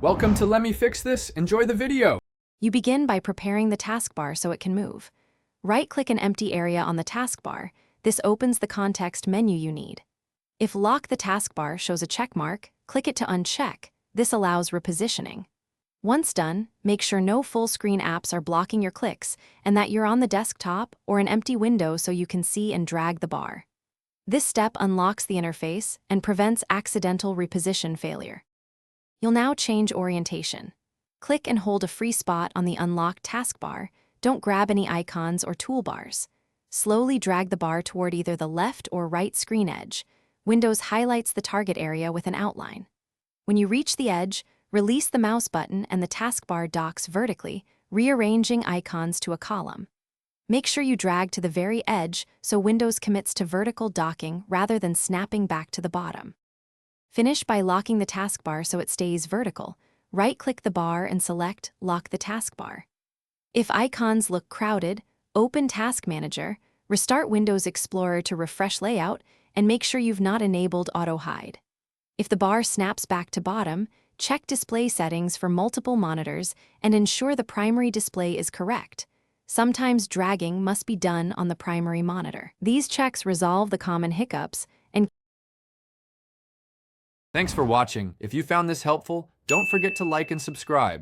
Welcome to Let Me Fix This. Enjoy the video. You begin by preparing the taskbar so it can move. Right-click an empty area on the taskbar. This opens the context menu you need. If Lock the Taskbar shows a check mark, click it to uncheck. This allows repositioning. Once done, make sure no full-screen apps are blocking your clicks and that you're on the desktop or an empty window so you can see and drag the bar. This step unlocks the interface and prevents accidental reposition failure. You'll now change orientation. Click and hold a free spot on the unlocked taskbar. Don't grab any icons or toolbars. Slowly drag the bar toward either the left or right screen edge. Windows highlights the target area with an outline. When you reach the edge, release the mouse button and the taskbar docks vertically, rearranging icons to a column. Make sure you drag to the very edge so Windows commits to vertical docking rather than snapping back to the bottom. Finish by locking the taskbar so it stays vertical. Right-click the bar and select Lock the Taskbar. If icons look crowded, open Task Manager, restart Windows Explorer to refresh layout, and make sure you've not enabled Auto Hide. If the bar snaps back to bottom, check display settings for multiple monitors and ensure the primary display is correct. Sometimes dragging must be done on the primary monitor. These checks resolve the common hiccups and Thanks for watching. If you found this helpful, don't forget to like and subscribe.